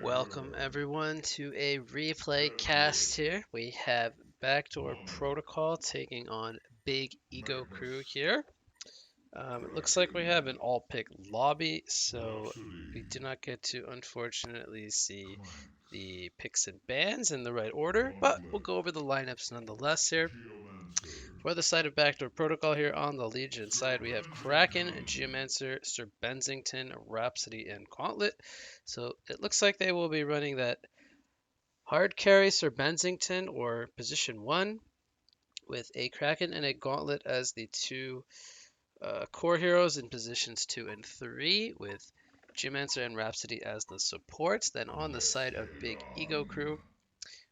Welcome everyone to a replay cast here. We have Backdoor Protocol taking on Big Ego Crew here. It looks like we have an all-pick lobby, so we do not get to unfortunately see the picks and bans in the right order, but we'll go over the lineups nonetheless here. For the side of Backdoor Protocol here on the Legion side, we have Kraken, Geomancer, Sir Bensington, Rhapsody, and Gauntlet. So it looks like they will be running that hard carry Sir Bensington or position 1 with a Kraken and a Gauntlet as the two core heroes in positions 2 and 3 with Geomancer and Rhapsody as the supports. Then on the side of Big Ego Crew,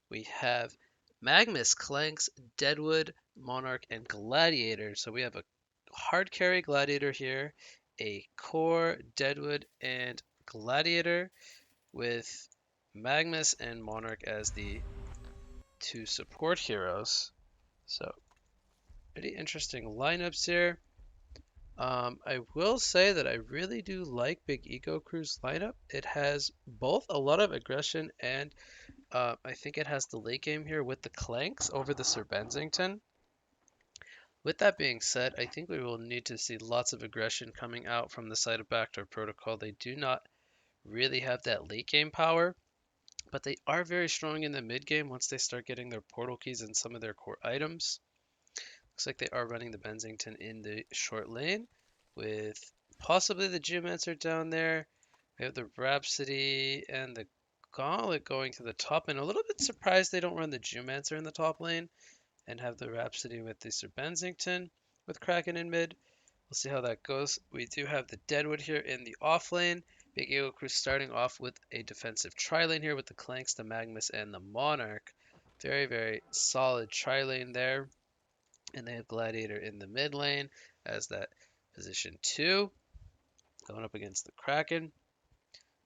we have Magnus, Clanks, Deadwood, Monarch, and Gladiator. So we have a hard carry Gladiator here, a core Deadwood and Gladiator with Magnus and Monarch as the two support heroes. So pretty interesting lineups here. I will say that I really do like Big Ego Crew's lineup. It has both a lot of aggression and I think it has the late game here with the Clanks over the Sir Bensington. With that being said, I think we will need to see lots of aggression coming out from the side of Backdoor Protocol. They do not really have that late game power, but they are very strong in the mid game once they start getting their portal keys and some of their core items. Looks like they are running the Bensington in the short lane with possibly the Geomancer down there. We have the Rhapsody and the Gauntlet going to the top, and a little bit surprised they don't run the Geomancer in the top lane and have the Rhapsody with the Sir Bensington with Kraken in mid. We'll see how that goes. We do have the Deadwood here in the off lane. Big Ego Crew starting off with a defensive tri-lane here with the Clanks, the Magnus, and the Monarch. Very, very solid tri-lane there. And they have Gladiator in the mid lane as that position 2. Going up against the Kraken.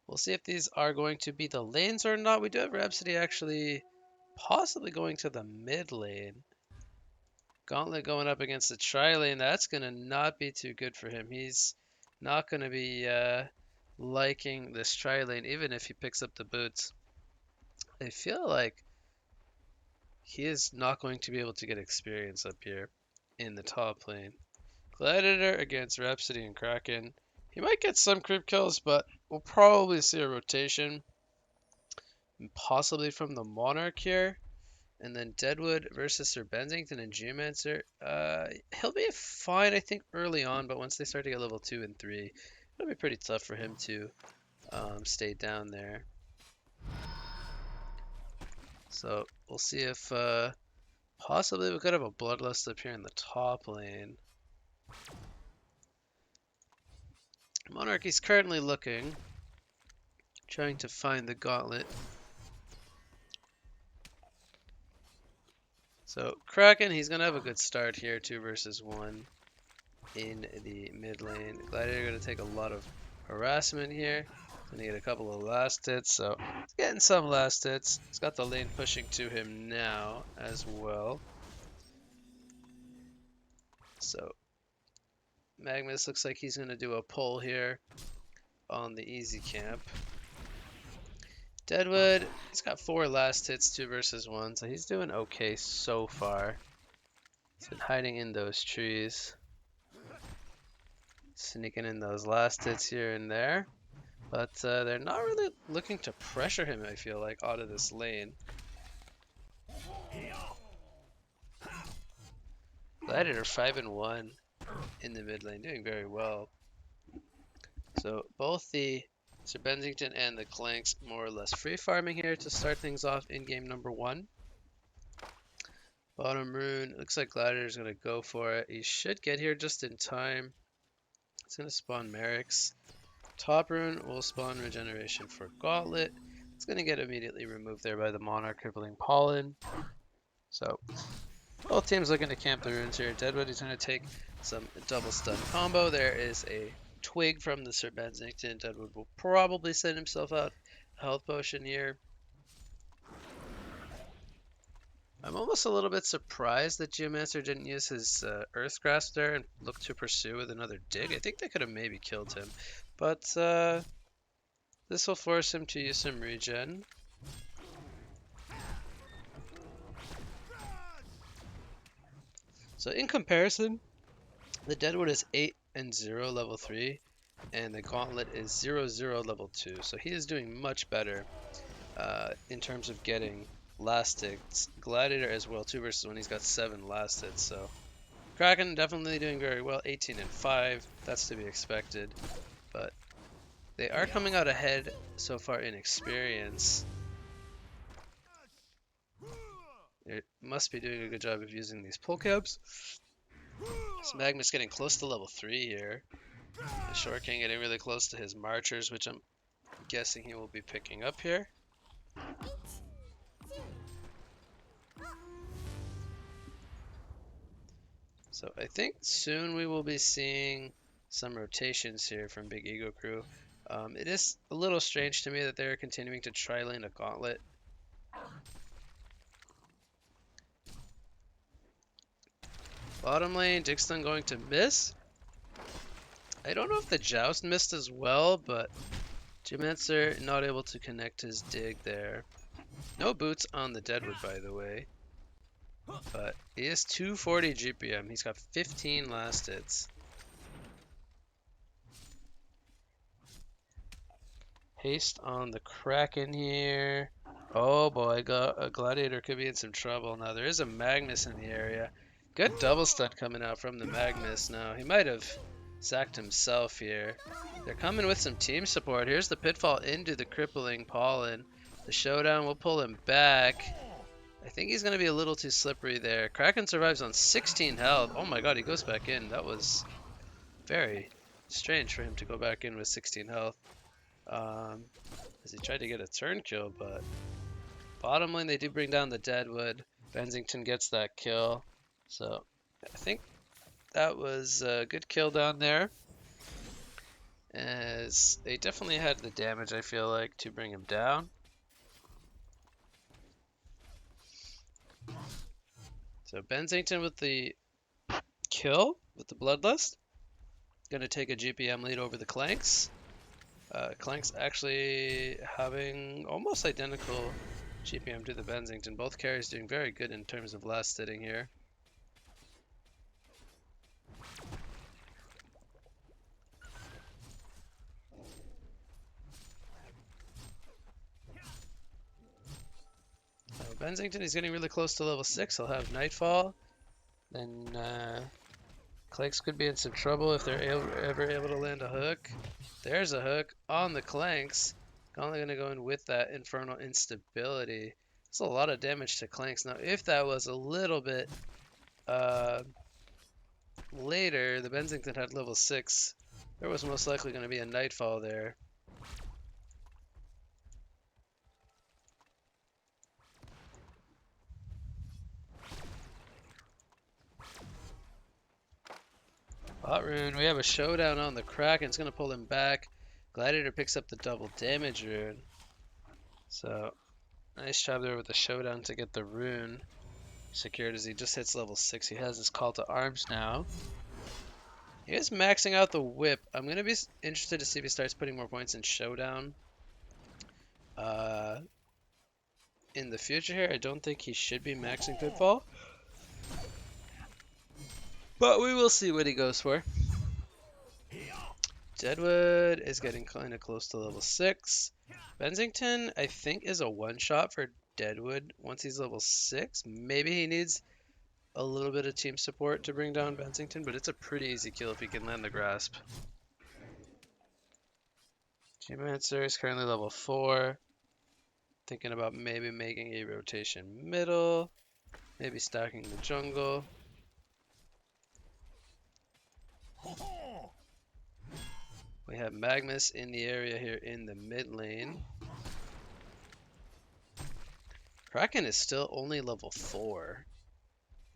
We'll see if these are going to be the lanes or not. We do have Rhapsody actually possibly going to the mid lane. Gauntlet going up against the tri-lane. That's going to not be too good for him. He's not going to be liking this tri-lane, even if he picks up the boots. I feel like he is not going to be able to get experience up here in the top lane. Gladiator against Rhapsody and Kraken. He might get some creep kills, but we'll probably see a rotation. Possibly from the Monarch here. And then Deadwood versus Sir Bensington and Geomancer. He'll be fine, I think, early on, but once they start to get level 2 and 3, it'll be pretty tough for him to stay down there. So we'll see if possibly we could have a Bloodlust up here in the top lane. Monarchy's currently looking, trying to find the Gauntlet. So Kraken, he's going to have a good start here, 2 versus 1 in the mid lane. Gladiator going to take a lot of harassment here. Going to get a couple of last hits, so he's getting some last hits. He's got the lane pushing to him now as well. So Magnus looks like he's going to do a pull here on the easy camp. Deadwood, he's got 4 last hits, 2 versus 1, so he's doing okay so far. He's been hiding in those trees. Sneaking in those last hits here and there. But they're not really looking to pressure him, I feel like, out of this lane. Gladiator 5 and 1 in the mid lane, doing very well. So both the Sir Bensington and the Clanks more or less free farming here to start things off in game number 1. Bottom rune, looks like Gladiator's going to go for it. He should get here just in time. It's going to spawn Merrick's. Top rune will spawn regeneration for Gauntlet. It's going to get immediately removed there by the Monarch Crippling Pollen. So both teams looking to camp the runes here. Deadwood is going to take some double stun combo. There is a twig from the Sir Bensington. Deadwood will probably send himself out a health potion here. I'm almost a little bit surprised that Geomancer didn't use his Earth Grasp there and look to pursue with another dig. I think they could have maybe killed him. But This will force him to use some regen. So in comparison, the Deadwood is 8 and 0 level 3, and the Gauntlet is 0 level 2. So he is doing much better in terms of getting last hits. Gladiator as well too, versus when he's got 7 last hits. So Kraken definitely doing very well, 18 and 5. That's to be expected, but they are coming out ahead so far in experience. It must be doing a good job of using these pull cabs. So Magnus getting close to level 3 here. The Short King getting really close to his Marchers, which I'm guessing he will be picking up here. So I think soon we will be seeing some rotations here from Big Ego Crew. It is a little strange to me that they're continuing to tri-lane a Gauntlet. Bottom lane, Dixon going to miss. I don't know if the Joust missed as well, but Geomancer not able to connect his dig there. No boots on the Deadwood, by the way. But he is 240 GPM. He's got 15 last hits. Haste on the Kraken here. Oh boy, a Gladiator could be in some trouble. Now there is a Magnus in the area. Good double stun coming out from the Magnus now. He might have sacked himself here. They're coming with some team support. Here's the pitfall into the crippling pollen. The showdown will pull him back. I think he's going to be a little too slippery there. Kraken survives on 16 health. Oh my god, he goes back in. That was very strange for him to go back in with 16 health. As he tried to get a turn kill, but bottom lane they do bring down the Deadwood. Bensington gets that kill. So I think that was a good kill down there. As they definitely had the damage, I feel like, to bring him down. So Bensington with the kill, with the Bloodlust. Gonna take a GPM lead over the Clanks. Clanks actually having almost identical GPM to the Bensington. Both carries doing very good in terms of last hitting here. Bensington is getting really close to level 6. He'll have Nightfall. Then Clanks could be in some trouble if they're ever able to land a hook. There's a hook on the Clanks. Only going to go in with that Infernal Instability. It's a lot of damage to Clanks. Now, if that was a little bit later, the Bensington had level 6. There was most likely going to be a Nightfall there. Hot rune. We have a showdown on the Kraken. It's going to pull him back. Gladiator picks up the double damage rune. So, nice job there with the showdown to get the rune secured as he just hits level 6. He has his call to arms now. He is maxing out the whip. I'm going to be interested to see if he starts putting more points in showdown. In the future here, I don't think he should be maxing pitfall. But we will see what he goes for. Deadwood is getting kind of close to level 6. Bensington, I think, is a one-shot for Deadwood once he's level 6. Maybe he needs a little bit of team support to bring down Bensington, but it's a pretty easy kill if he can land the grasp. Geomancer is currently level 4. Thinking about maybe making a rotation middle. Maybe stacking the jungle. We have Magnus in the area here in the mid lane. Kraken is still only level 4.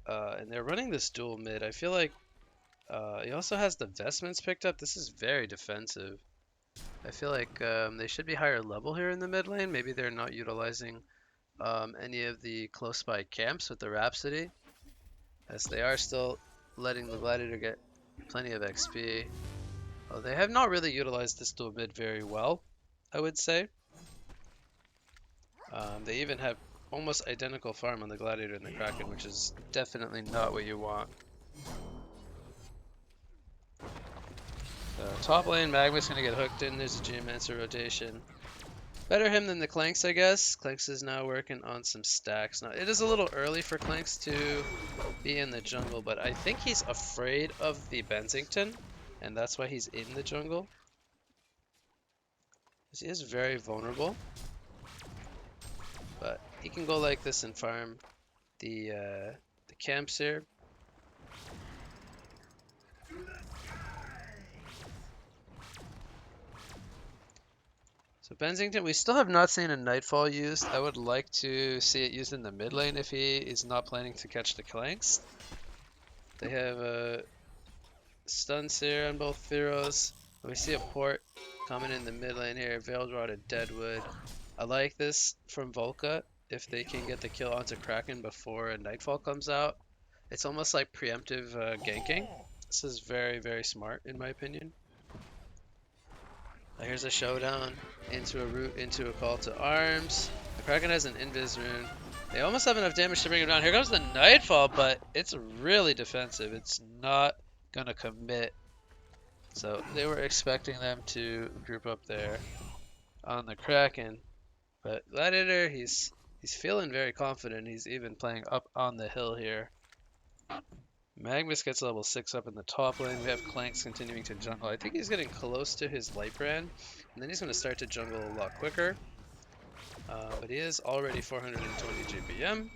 And they're running this dual mid. I feel like he also has the vestments picked up. This is very defensive. I feel like they should be higher level here in the mid lane. Maybe they're not utilizing any of the close by camps with the Rhapsody, as they are still letting the Gladiator get plenty of XP. They have not really utilized this dual mid very well. I would say. They even have almost identical farm on the Gladiator and the Kraken, which is definitely not what you want. So top lane, Magma's gonna get hooked in. There's a Geomancer rotation. Better him than the Clanks, I guess. Clanks is now working on some stacks. Now, it is a little early for Clanks to be in the jungle, but I think he's afraid of the Bensington, and that's why he's in the jungle. He is very vulnerable, but he can go like this and farm the camps here. So Bensington, we still have not seen a Nightfall used. I would like to see it used in the mid lane if he is not planning to catch the Clanks. They have stuns here on both heroes. We see a port coming in the mid lane here. Veiled Rod and Deadwood. I like this from Volca if they can get the kill onto Kraken before a Nightfall comes out. It's almost like preemptive ganking. This is very, very smart in my opinion. Here's a showdown into a root, into a call to arms. The Kraken has an invis rune. They almost have enough damage to bring him down. Here comes the Nightfall, but it's really defensive. It's not gonna commit. So they were expecting them to group up there on the Kraken. But Gladiator, he's feeling very confident. He's even playing up on the hill here. Magnus gets level 6 up in the top lane. We have Clanks continuing to jungle. I think he's getting close to his light brand, and then he's going to start to jungle a lot quicker. But he is already 420 GPM.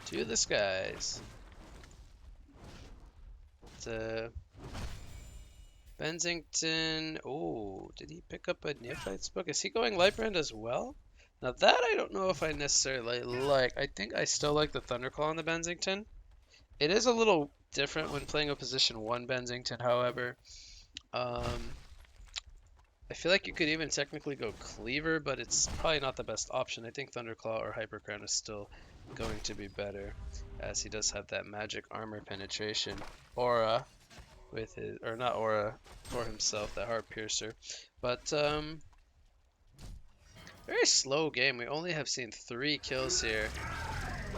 To the skies. Bensington. Oh, did he pick up a Neophyte's book? Is he going light brand as well? Now that I don't know if I necessarily like. I think I still like the Thunderclaw on the Bensington. It is a little different when playing a position 1 Bensington, however. I feel like you could even technically go Cleaver, but it's probably not the best option. I think Thunderclaw or Hypercrown is still going to be better, as he does have that magic armor penetration aura with his, or not aura, for himself, that Heart Piercer. But, very slow game. We only have seen 3 kills here.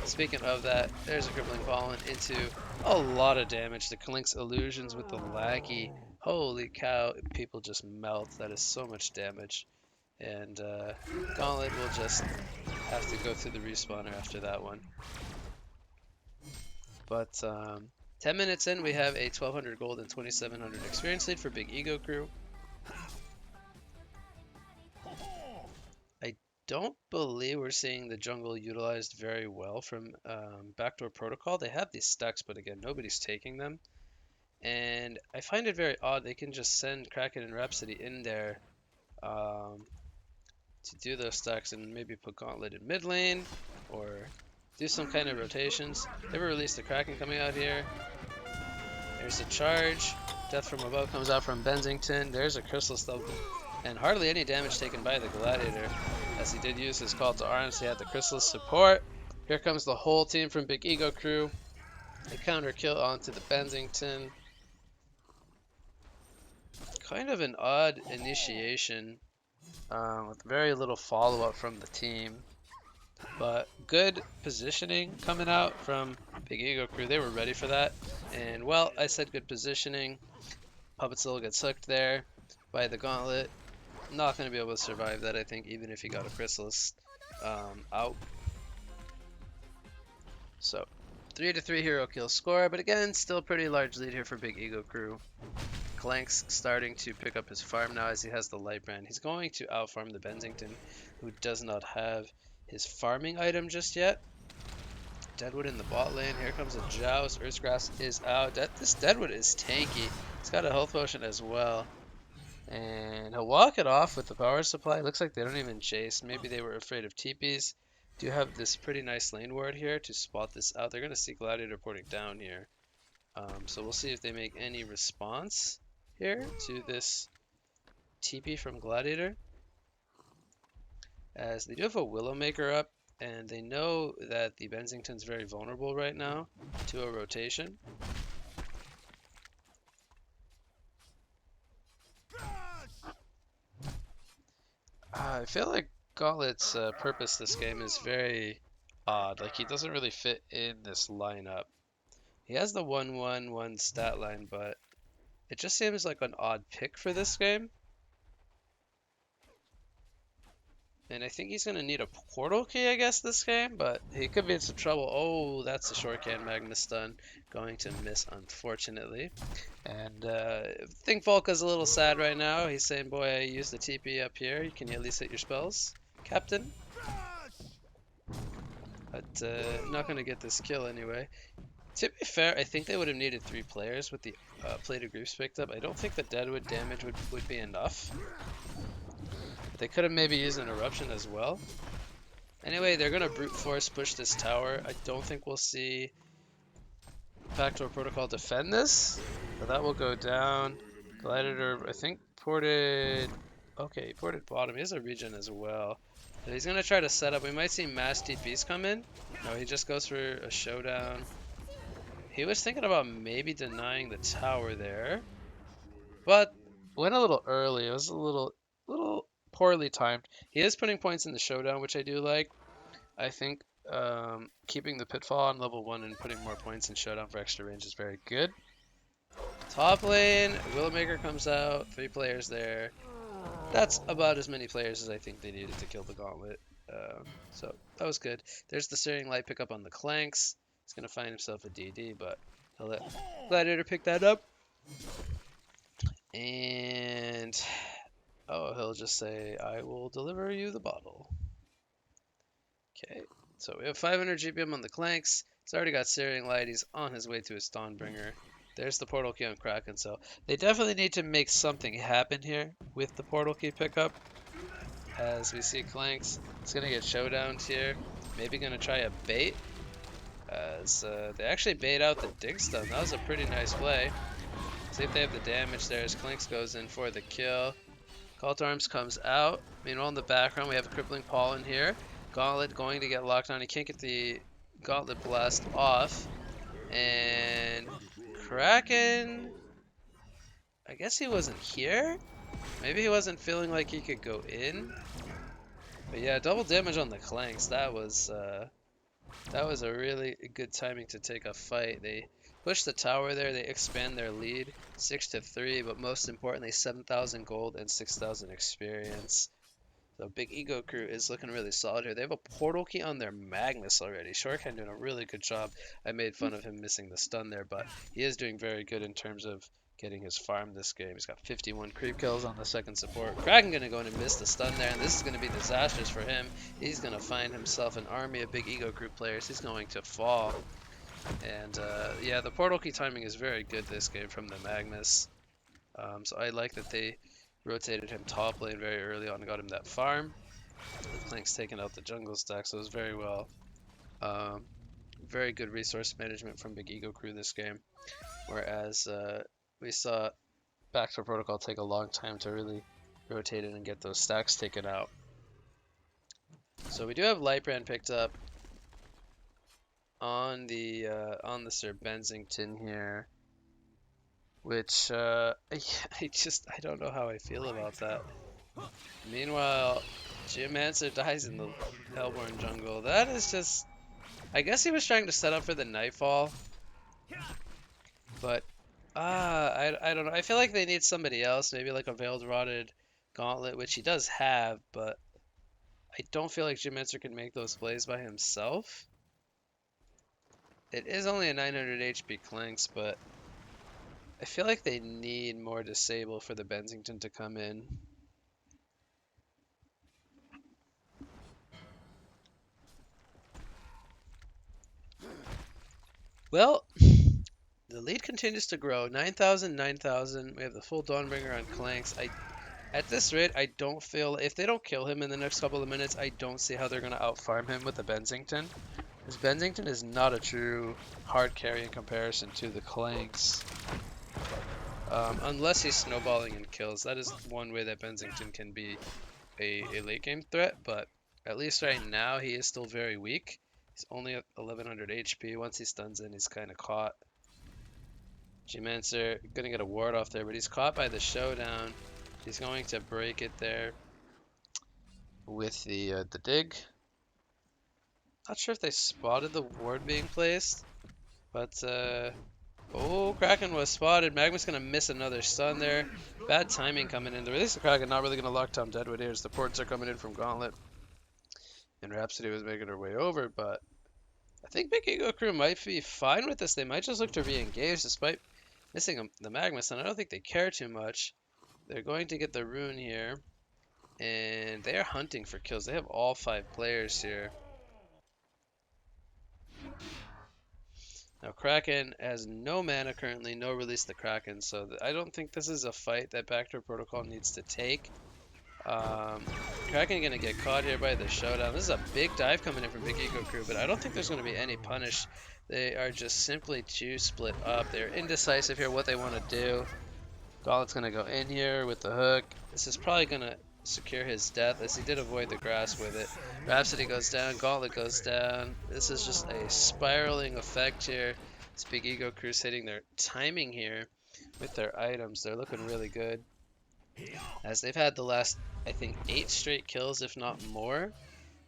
Speaking of that, there's a Crippling Fallen into a lot of damage. The Klink's illusions with the laggy. Holy cow, people just melt. That is so much damage. And Gauntlet will just have to go through the respawner after that one. But 10 minutes in, we have a 1200 gold and 2700 experience lead for Big Ego Crew. Don't believe we're seeing the jungle utilized very well from Backdoor Protocol. They have these stacks, but again, nobody's taking them. And I find it very odd they can just send Kraken and Rhapsody in there to do those stacks and maybe put Gauntlet in mid lane or do some kind of rotations. Never released the Kraken coming out here. There's a charge. Death from above comes out from Bensington. There's a Crystal Stub. And hardly any damage taken by the Gladiator, as he did use his call to arms. He had the Crystal support. Here comes the whole team from Big Ego Crew. A counter kill onto the Bensington. Kind of an odd initiation with very little follow-up from the team. But good positioning coming out from Big Ego Crew. They were ready for that. And, well, I said good positioning. Puppet Soul gets hooked there by the Gauntlet. Not going to be able to survive that, I think, even if he got a Chrysalis out. So, 3-3 hero kill score, but again, still pretty large lead here for Big Ego Crew. Clank's starting to pick up his farm now as he has the light brand. He's going to outfarm the Bensington, who does not have his farming item just yet. Deadwood in the bot lane. Here comes a Joust. Earthgrass is out. This Deadwood is tanky. He's got a health potion as well. And he'll walk it off with the power supply. Looks like they don't even chase. Maybe they were afraid of TPs. Do have this pretty nice lane ward here to spot this out. They're going to see Gladiator porting down here. So we'll see if they make any response here to this TP from Gladiator. As they do have a Willowmaker up, and they know that the Bensington's very vulnerable right now to a rotation. I feel like Gauntlet's purpose this game is very odd. Like he doesn't really fit in this lineup. He has the 1-1-1 stat line, but it just seems like an odd pick for this game. And I think he's going to need a portal key, I guess, this game, but he could be in some trouble. Oh, that's a shorthand Magnus stun. Going to miss, unfortunately. And I think Volka's a little sad right now. He's saying, boy, I used the TP up here. Can you at least hit your spells, Captain? But not going to get this kill anyway. To be fair, I think they would have needed 3 players with the plated groups picked up. I don't think the Deadwood damage would be enough. They could have maybe used an eruption as well. Anyway, they're gonna brute force push this tower. I don't think we'll see Backdoor Protocol defend this, but that will go down. Gladiator, I think, ported. Okay, he ported bottom. He has a regen as well. But he's gonna try to set up. We might see mass TPs come in. No, he just goes for a showdown. He was thinking about maybe denying the tower there, but went a little early. It was a little poorly timed. He is putting points in the showdown, which I do like. I think keeping the pitfall on level 1 and putting more points in showdown for extra range is very good. Top lane, Willowmaker comes out, 3 players there. That's about as many players as I think they needed to kill the gauntlet. So that was good. There's the Searing Light pickup on the Clanks. He's going to find himself a DD, but he'll let Gladiator pick that up. And oh, he'll just say, I will deliver you the bottle. Okay, so we have 500 GPM on the Clanks. He's already got Searing Light. He's on his way to his Dawnbringer. There's the portal key on Kraken, so they definitely need to make something happen here with the portal key pickup. As we see Clanks, he's going to get showdowns here. Maybe going to try a bait. As they actually bait out the dig stun. That was a pretty nice play. See if they have the damage there as Clanks goes in for the kill. Call to Arms comes out. Meanwhile, in the background, we have a Crippling Pollen here. Gauntlet going to get locked on. He can't get the Gauntlet Blast off. And Kraken, I guess he wasn't here? Maybe he wasn't feeling like he could go in. But yeah, double damage on the Clanks. That was a really good timing to take a fight. They push the tower there. They expand their lead 6-3, but most importantly, 7,000 gold and 6,000 experience. So Big Ego Crew is looking really solid here. They have a portal key on their Magnus already. Shorthand doing a really good job. I made fun of him missing the stun there, but he is doing very good in terms of getting his farm this game. He's got 51 creep kills on the second support. Kraken going to go in and miss the stun there, and this is going to be disastrous for him. He's going to find himself an army of Big Ego Crew players. He's going to fall. And yeah, the portal key timing is very good this game from the Magnus. So I like that they rotated him top lane very early on and got him that farm. The Clank's taking out the jungle stack, so it was very well. Very good resource management from Big Ego Crew this game. Whereas we saw Backdoor Protocol take a long time to really rotate it and get those stacks taken out. So we do have Lightbrand picked up on the Sir Bensington here. Which, I don't know how I feel about that. Meanwhile, Geomancer dies in the Hellborn jungle. That is just, I guess he was trying to set up for the Nightfall. But, I don't know. I feel like they need somebody else, maybe like a Veiled Rotted Gauntlet, which he does have, but I don't feel like Geomancer can make those plays by himself. It is only a 900 HP Clanks, but I feel like they need more disable for the Bensington to come in. Well, the lead continues to grow. 9,000, 9,000. We have the full Dawnbringer on Clanks. At this rate, I don't feel, if they don't kill him in the next couple of minutes, I don't see how they're going to outfarm him with the Bensington. Because Bensington is not a true hard carry in comparison to the Clanks. Unless he's snowballing and kills. That is one way that Bensington can be a late game threat, but at least right now he is still very weak. He's only at 1100 HP. Once he stuns in, he's kind of caught. Geomancer gonna get a ward off there, but he's caught by the showdown. He's going to break it there. with the dig. Not sure if they spotted the ward being placed, but oh, Kraken was spotted. Magma's gonna miss another stun there. Bad timing coming in. The release of Kraken not really gonna lock down Deadwood here as the ports are coming in from Gauntlet. And Rhapsody was making her way over, but I think Big Ego Crew might be fine with this. They might just look to re-engage despite missing the Magma stun. I don't think they care too much. They're going to get the rune here, and they are hunting for kills. They have all 5 players here. Now Kraken has no mana currently, no release the Kraken, so I don't think this is a fight that Backdoor Protocol needs to take. Kraken gonna get caught here by the showdown. This is a big dive coming in from Big Ego Crew, but I don't think there's gonna be any punish. They are just simply too split up. They're indecisive here what they want to do. Gauntlet's gonna go in here with the hook. This is probably gonna secure his death as he did avoid the grass with it. Rhapsody goes down, Gauntlet goes down. This is just a spiraling effect here. This Big Ego Crew's hitting their timing here with their items. They're looking really good as they've had the last, I think, 8 straight kills, if not more.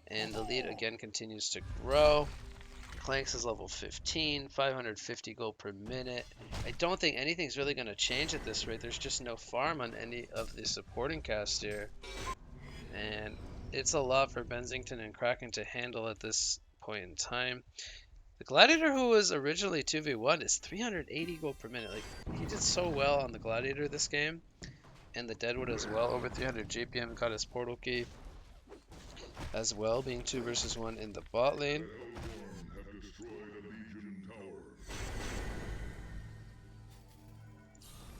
And the lead again continues to grow. Clanks is level 15, 550 gold per minute. I don't think anything's really going to change at this rate. There's just no farm on any of the supporting cast here. And it's a lot for Benzington and Kraken to handle at this point in time. The Gladiator, who was originally 2v1, is 380 gold per minute. Like, he did so well on the Gladiator this game. And the Deadwood as well, over 300 GPM, got his portal key as well, being 2 versus 1 in the bot lane.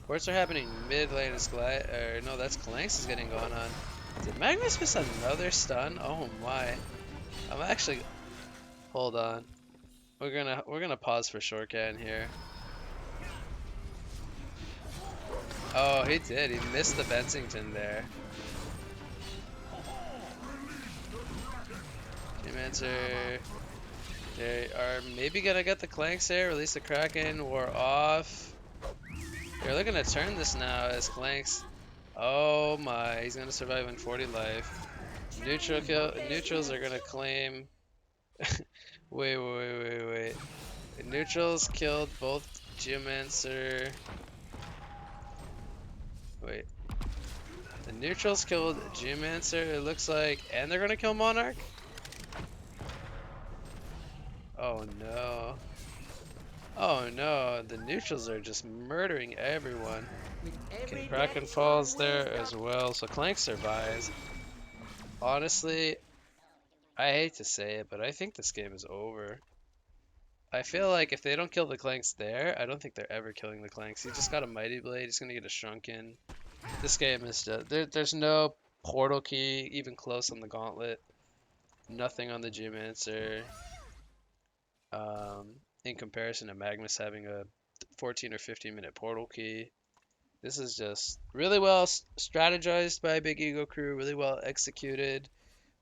Ports are happening mid lane as no, that's Clanks is getting going on. Did Magnus miss another stun? Oh my. I'm actually, hold on. We're gonna pause for Shortcan here. Oh, he did. He missed the Bensington there. Geomancer. They are maybe gonna get the Clanks there. Release the Kraken. War off. They're looking to turn this now as Clanks. Oh my, he's gonna survive on 40 life. Neutrals are gonna claim. wait. The neutrals killed both Geomancer. Wait. The neutrals killed Geomancer, it looks like, and they're gonna kill Monarch? Oh no. Oh no, the neutrals are just murdering everyone. Okay, Kraken falls there as well, so Clank survives. Honestly, I hate to say it, but I think this game is over. I feel like if they don't kill the Clanks there, I don't think they're ever killing the Clanks. He just got a Mighty Blade, he's gonna get a Shrunken. This game is just, there's no portal key, even close on the Gauntlet. Nothing on the Geomancer. In comparison to Magnus having a 14 or 15 minute portal key. This is just really well strategized by Big Ego Crew, really well executed.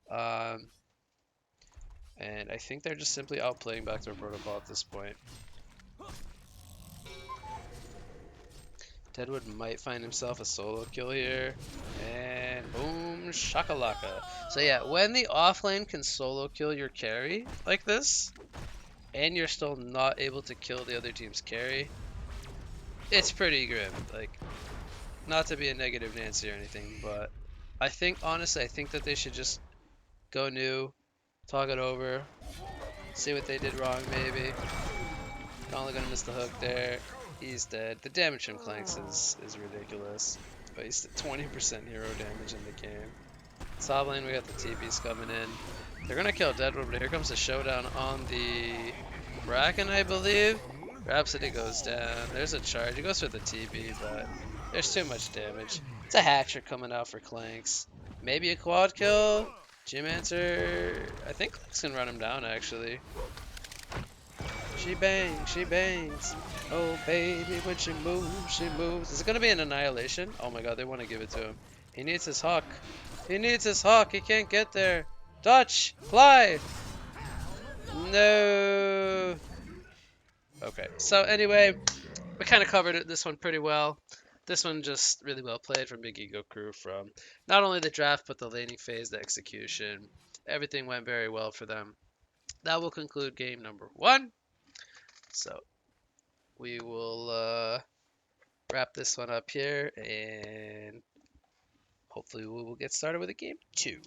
And I think they're just simply outplaying Backdoor Protocol at this point. Deadwood might find himself a solo kill here. And boom, shakalaka. So yeah, when the offlane can solo kill your carry like this, and you're still not able to kill the other team's carry, it's pretty grim. Like, not to be a negative Nancy or anything, but I think, honestly, I think that they should just go new, talk it over, see what they did wrong maybe. Only gonna miss the hook there. He's dead. The damage from Clanks is ridiculous. But he's 20% hero damage in the game. Top lane, we got the TPs coming in. They're gonna kill Deadwood, but here comes the showdown on the Kraken, I believe. Rhapsody goes down. There's a charge. He goes for the TP, but there's too much damage. It's a hat trick coming out for Clanks. Maybe a quad kill. Geomancer. I think Clanks can run him down, actually. She bangs, she bangs. Oh, baby, when she moves, she moves. Is it going to be an annihilation? Oh my god, they want to give it to him. He needs his hawk. He needs his hawk. He can't get there. Dutch, fly. No. Okay, so anyway, we kind of covered this one pretty well. this one just really well played from Big Ego Crew from not only the draft, but the laning phase, the execution. Everything went very well for them. That will conclude game number 1. So we will wrap this one up here, and hopefully we will get started with a game 2.